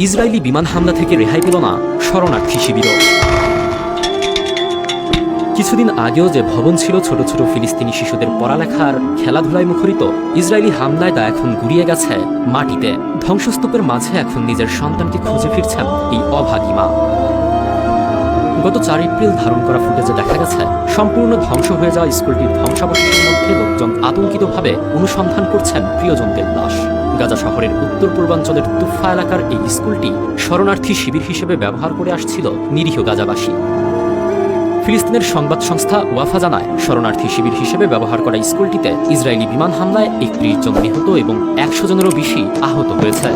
Israeli বিমান হামলা থেকে রেহাই পেল না শরণার্থী শিবিরও। কিছুদিন আগেও যে ভবন ছিল ছোট ছোট ফিলিস্তিনি শিশুদের পড়ালেখা আর খেলাধুলায় মুখরিত, ইসরায়েলি হামলায় তা এখন গুড়িয়ে গেছে মাটিতে। ধ্বংসস্তূপের মাঝে এখন নিজের সন্তানকে খুঁজে ফিরছেন এই অভাগী মা। গত 4 এপ্রিল ধারণ করা ফুটেজে দেখা গেছে সম্পূর্ণ ধ্বংস হয়ে যাওয়া স্কুলটির ধ্বংসাবশেষের মধ্যে লোকজন আতঙ্কিতভাবে অনুসন্ধান করছেন প্রিয়জনদের লাশ। গাজা শহরের উত্তর পূর্বাঞ্চলের তুফা এলাকার এই স্কুলটি শরণার্থী শিবির হিসেবে ব্যবহার করে আসছিল নিরীহ গাজাবাসী। ফিলিস্তিনের সংবাদ সংস্থা ওয়াফা জানায়, শরণার্থী শিবির হিসেবে ব্যবহার করা স্কুলটিতে ইসরায়েলি বিমান হামলায় 31 জন নিহত এবং 100 জনেরও বেশি আহত হয়েছে।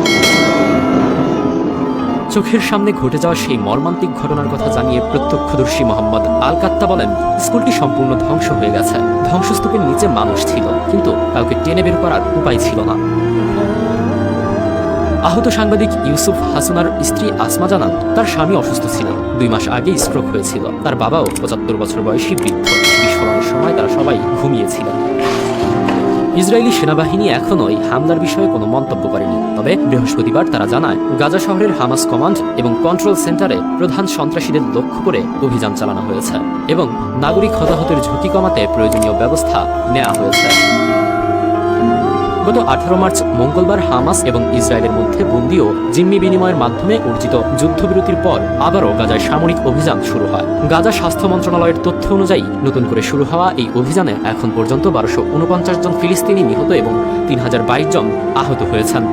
চোখের সামনে ঘটে যাওয়া সেই মর্মান্তিক ঘটনার কথা জানিয়ে প্রত্যক্ষদর্শী মোহাম্মদ আল কাত্তা বলেন, স্কুলটি সম্পূর্ণ ধ্বংস হয়ে গেছে। ধ্বংসস্তূপের নিচে মানুষ ছিল, কিন্তু কাউকে টেনে বের করার উপায় ছিল না। আহত সাংবাদিক ইউসুফ হাসানার স্ত্রী আসমা জানান, তার স্বামী অসুস্থ ছিলেন। 2 মাস আগে স্ট্রোক হয়েছিল। তার বাবাও 75 বছর বয়সী বৃদ্ধ। বিস্ফোরণের সময় তারা সবাই ঘুমিয়েছিলেন। ইসরায়েলি সেনাবাহিনী এখনও এই হামলার বিষয়ে কোনো মন্তব্য করেনি। তবে বৃহস্পতিবার তারা জানায়, গাজা শহরের হামাস কমান্ড এবং কন্ট্রোল সেন্টারে প্রধান সন্ত্রাসীদের লক্ষ্য করে অভিযান চালানো হয়েছে এবং নাগরিক হতাহতের ঝুঁকি কমাতে প্রয়োজনীয় ব্যবস্থা নেওয়া হয়েছে। গত 18 মার্চ মঙ্গলবার হামাস এবং ইসরায়েলের মধ্যে বন্দী ও জিম্মি বিনিময়ের মাধ্যমে অর্জিত যুদ্ধবিরতির পর আবারও গাজায় সামরিক অভিযান শুরু হয়। গাজা স্বাস্থ্য মন্ত্রণালয়ের তথ্য অনুযায়ী নতুন করে শুরু হওয়া এই অভিযানে এখন পর্যন্ত 1249 জন ফিলিস্তিনি নিহত এবং 3022 জন আহত হয়েছেন।